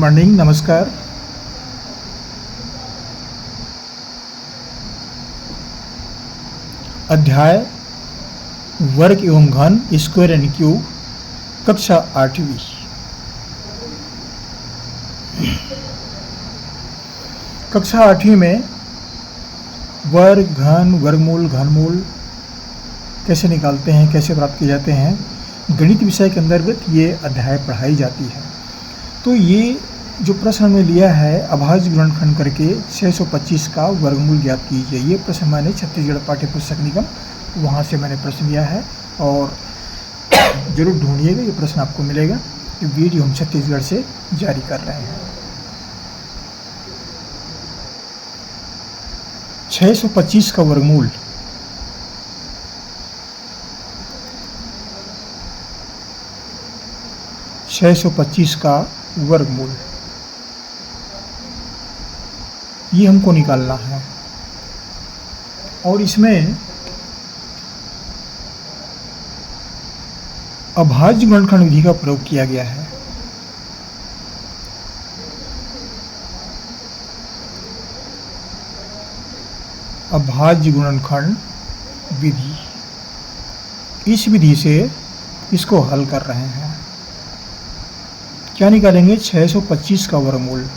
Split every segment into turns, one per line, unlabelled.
Morning, नमस्कार। अध्याय वर्ग एवं घन, स्क्वायर एंड क्यूब, कक्षा 8वीं। कक्षा 8वीं में वर्ग, घन, वर्गमूल, घनमूल कैसे निकालते हैं, कैसे प्राप्त किए जाते हैं, गणित विषय के अंतर्गत ये अध्याय पढ़ाई जाती है। तो ये जो प्रश्न हमने लिया है, अभाज्य गुणनखंड करके 625 का वर्गमूल ज्ञात कीजिए, ये प्रश्न मैंने छत्तीसगढ़ पाठ्य पुस्तक निगम वहाँ से मैंने प्रश्न लिया है और जरूर ढूंढिएगा, ये प्रश्न आपको मिलेगा। ये वीडियो हम छत्तीसगढ़ से जारी कर रहे हैं। 625 का वर्गमूल का वर्गमूल ये हमको निकालना है और इसमें अभाज्य गुणनखंड विधि का प्रयोग किया गया है। अभाज्य गुणनखंड विधि, इस विधि से इसको हल कर रहे हैं। क्या निकालेंगे? 625 का वर्गमूल।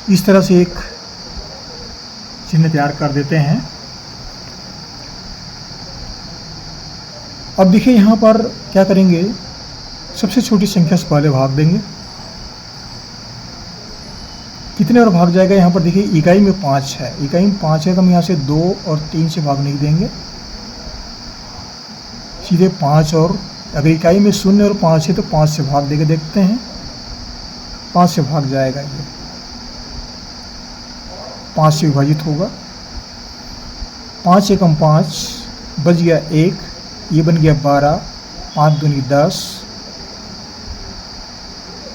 इस तरह से एक चिन्ह तैयार कर देते हैं। अब देखिए यहाँ पर क्या करेंगे, सबसे छोटी संख्या से पहले भाग देंगे। कितने और भाग जाएगा? यहाँ पर देखिए इकाई में 5 है, इकाई में 5 है तो हम यहाँ से 2 और 3 से भाग नहीं देंगे, सीधे 5 और अगर इकाई में 0 और 5 है तो 5 से भाग देके देखते हैं। 5 से भाग जाएगा, ये 5 से विभाजित होगा। 5 एकम 5 बच गया 1, ये बन गया 12, 5 दूनी 10,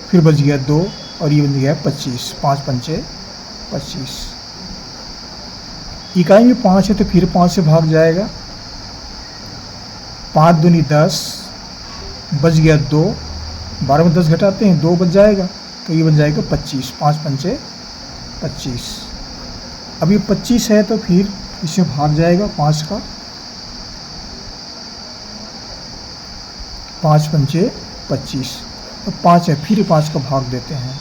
फिर बच गया 2 और ये बन गया 25, 5 पंचे 25। इकाई में 5 है तो फिर 5 से भाग जाएगा। 5 दूनी 10, बच गया 2, 12 में 10 घटाते हैं 2 बच जाएगा तो ये बन जाएगा 25, 5 पंचे 25। अब ये 25 है तो फिर इससे भाग जाएगा 5 का, 5 पंचे 25। अब 5 है, फिर 5 का भाग देते हैं,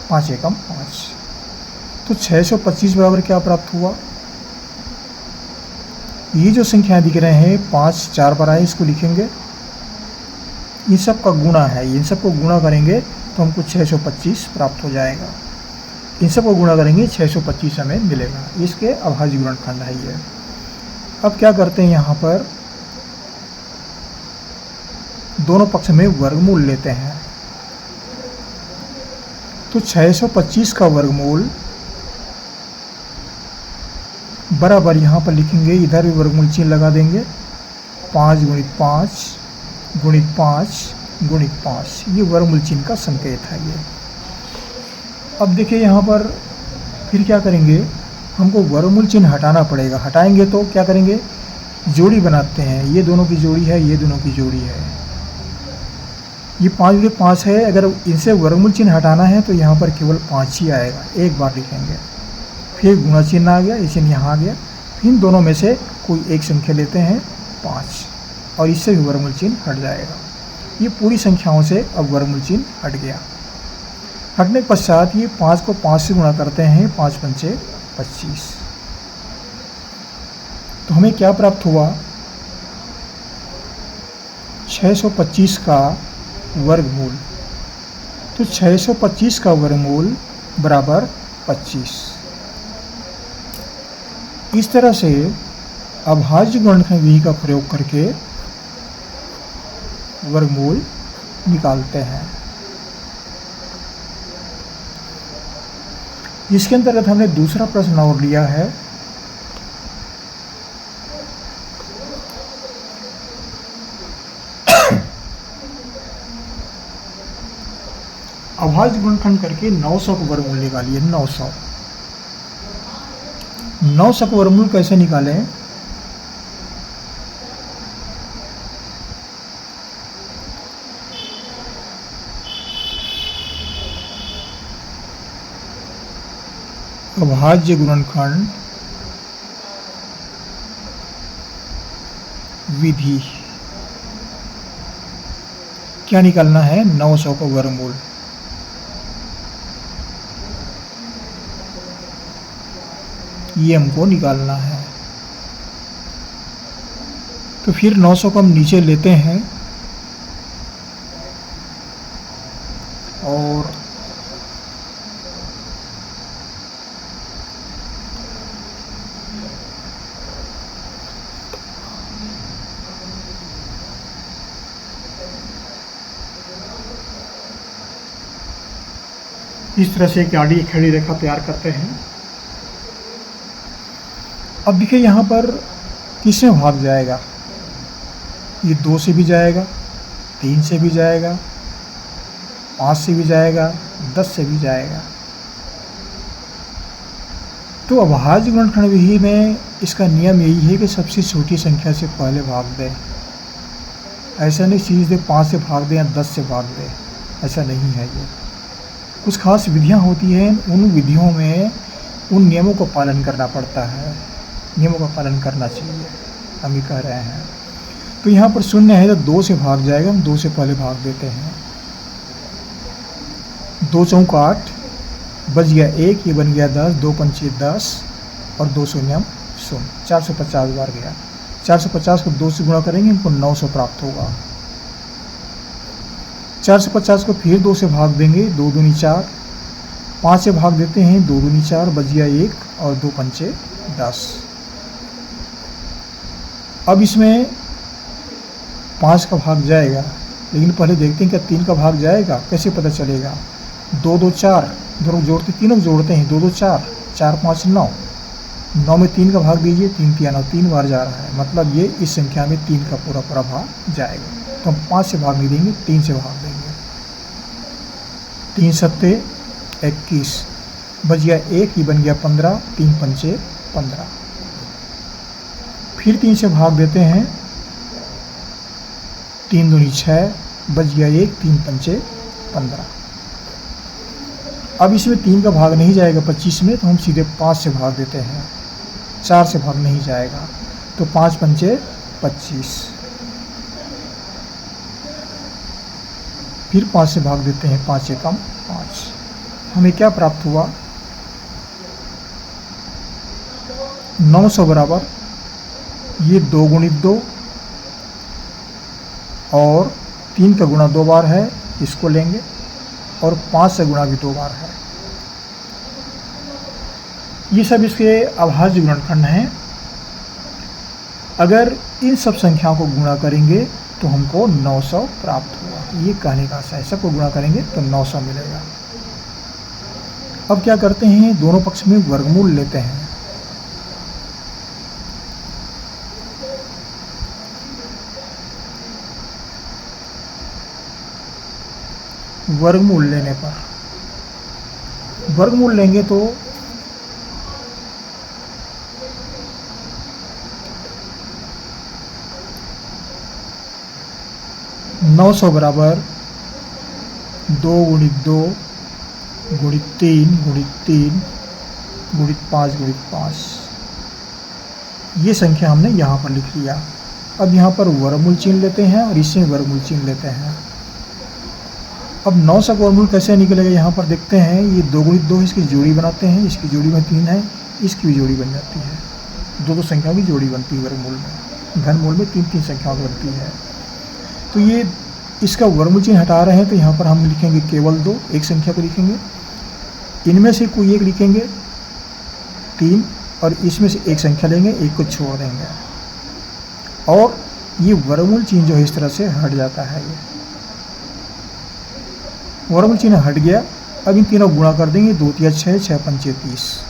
5 एकम 5। तो 625 बराबर क्या प्राप्त हुआ? ये जो संख्याएं दिख रहे हैं 5 4 बार आए, इसको लिखेंगे, इन सब का गुणा है, इन सब को गुणा करेंगे तो हमको 625 प्राप्त हो जाएगा। इन सब को गुणा करेंगे 625 हमें मिलेगा। इसके अभाज्य गुणनखंड है ये। अब क्या करते हैं, यहाँ पर दोनों पक्ष में वर्गमूल लेते हैं। तो 625 का वर्गमूल बराबर यहाँ पर लिखेंगे, इधर भी वर्गमूल चिन्ह लगा देंगे, 5 गुणित 5 गुणित 5 गुणित 5, ये वर्गमूल चिन्ह का संकेत है ये। अब देखिए यहाँ पर फिर क्या करेंगे, हमको वर्गमूल चिन्ह हटाना पड़ेगा। हटाएंगे तो क्या करेंगे, जोड़ी बनाते हैं, ये दोनों की जोड़ी है, ये दोनों की जोड़ी है। ये 5 गुणित 5 है, अगर इनसे वर्गमूल चिन्ह हटाना है तो यहाँ पर केवल 5 ही आएगा, एक बार लिखेंगे। फिर गुणा चिन्ह आ गया, ये चिन्ह यहाँ आ गया, फिर दोनों में से कोई एक संख्या लेते हैं 5 और इससे भी वर्गमूल चिन्ह हट जाएगा। ये पूरी संख्याओं से अब वर्गमूल चिन्ह हट गया। हटने के पश्चात ये 5 को 5 से गुणा करते हैं, 5 पंचे 25। तो हमें क्या प्राप्त हुआ? 625 का वर्गमूल। तो 625 का वर्गमूल बराबर 25। इस तरह से अभाज्य गुणनखंड विधि का प्रयोग करके वर्गमूल निकालते हैं। इसके अंतर्गत हमने दूसरा प्रश्न और लिया है। अभाज्य गुणनखंड करके 900 का वर्गमूल निकालिए। 900 900 का वर्गमूल कैसे निकालें? अभाज्य गुणनखंड विधि क्या निकालना है? 900 का वर्गमूल। ये हमको निकालना है। तो फिर 900 को हम नीचे लेते हैं और इस तरह से एक आड़ी खड़ी रेखा तैयार करते हैं। अब देखिए यहाँ पर किसमें भाग जाएगा? ये 2 से भी जाएगा, 3 से भी जाएगा, 5 से भी जाएगा, 10 से भी जाएगा। तो अभाज्य गुणनखंड विधि में इसका नियम यही है कि सबसे छोटी संख्या से पहले भाग दें। ऐसा नहीं सीधे 5 से भाग दें या 10 से भाग दें, ऐसा नहीं है। ये कुछ खास विधियां होती हैं, उन विधियों में उन नियमों को पालन करना पड़ता है, नियमों का पालन करना चाहिए, हम ये कह रहे हैं। तो यहाँ पर शून्य है तो 2 से भाग जाएगा, हम 2 से पहले भाग देते हैं। 2 चौक 8, बच गया 1, ये बन गया 10, 2 पंचे 10 और 2 शून्य 0, 450 बार गया। 450 को 2 से गुणा करेंगे, हमको 900 प्राप्त होगा। 450 को फिर 2 से भाग देंगे, 2 दूनी 4, 5 से भाग देते हैं, 2 दूनी 4, बच गया 1 और 2 पंचे 10। अब इसमें 5 का भाग जाएगा, लेकिन पहले देखते हैं क्या 3 का भाग जाएगा, कैसे पता चलेगा? 2 2 4, दोनों जोड़ते, तीनों जोड़ते हैं, 2 2 4, 4 5 9, 9 में 3 का भाग दीजिए, 3 3 9, 3 बार जा रहा है, मतलब ये इस संख्या में 3 का पूरा भाग जाएगा। तो हम 5 से भाग नहीं देंगे, 3 से भाग देंगे। 3 सत्ते 21, बच गया 1, ये बन गया 15, 3 पंचे 15। फिर 3 से भाग देते हैं, 3 दूनी 6, बच गया 1, 3 पंचे 15। अब इसमें 3 का भाग नहीं जाएगा 25 में, तो हम सीधे 5 से भाग देते हैं, 4 से भाग नहीं जाएगा, तो 5 पंचे 25। फिर 5 से भाग देते हैं, 5 एकम 5। हमें क्या प्राप्त हुआ? 900 बराबर ये 2 गुणित 2 और 3 का गुणा 2 बार है, इसको लेंगे, और 5 से गुणा भी 2 बार है। ये सब इसके अभाज्य गुणनखंड हैं। अगर इन सब संख्याओं को गुणा करेंगे तो हमको 900 प्राप्त हुआ। ये कहने का आशा है, सबको गुणा करेंगे तो 900 मिलेगा। अब क्या करते हैं, दोनों पक्ष में वर्गमूल लेते हैं। वर्गमूल लेने पर वर्गमूल लेंगे तो 900 बराबर 2 गुणित 2 गुणित 3 गुणित 3 गुणित 5 गुणित 5, ये संख्या हमने यहाँ पर लिख लिया। अब यहाँ पर वर्गमूल चिन्ह लेते हैं और इससे वर्गमूल चिन्ह लेते हैं। अब 900 का वर्गमूल कैसे निकलेगा, यहाँ पर देखते हैं। ये 2 गुणित 2 इसकी जोड़ी बनाते हैं, इसकी जोड़ी में 3 है, इसकी भी जोड़ी बन जाती है। दो संख्याओं की जोड़ी बनती है वर्गमूल में। घनमूल में 3 संख्याओं की बनती है। तो ये इसका वर्गमूल चिन्ह हटा रहे हैं, तो यहाँ पर हम लिखेंगे केवल 2, एक संख्या को लिखेंगे। इनमें से कोई एक लिखेंगे 3, और इसमें से एक संख्या लेंगे, एक को छोड़ देंगे, और ये वर्गमूल चिन्ह जो है इस तरह से हट जाता है। ये वर्गमूल चिन्ह हट गया। अब इन तीनों गुणा कर देंगे, 2 3 6, 6 5 30।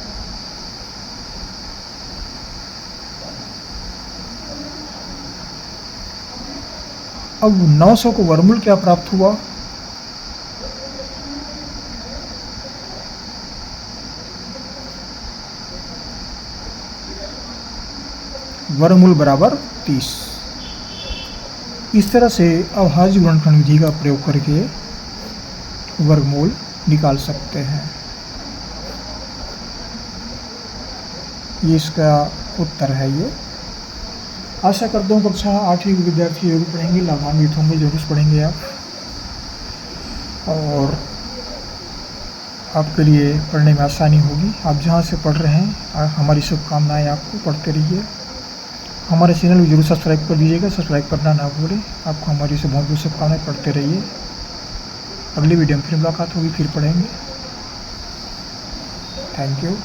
अब 900 को वर्गमूल क्या प्राप्त हुआ, वर्गमूल बराबर 30। इस तरह से अभाज्य गुणनखंड विधि का प्रयोग करके वर्गमूल निकाल सकते हैं। ये इसका उत्तर है। ये आशा करता हूँ कक्षा 8वीं के विद्यार्थी जरूर पढ़ेंगे, लाभान्वित होंगे, जरूर पढ़ेंगे आप। और आपके लिए पढ़ने में आसानी होगी। आप जहाँ से पढ़ रहे हैं हमारी शुभकामनाएं आपको, पढ़ते रहिए। हमारे चैनल को जरूर सब्सक्राइब कर दीजिएगा, सब्सक्राइब करना ना भूलें। आपको हमारी से बहुत बहुत शुभकामनाएं, पढ़ते रहिए। अगली वीडियो में फिर मुलाकात होगी, फिर पढ़ेंगे। Thank you.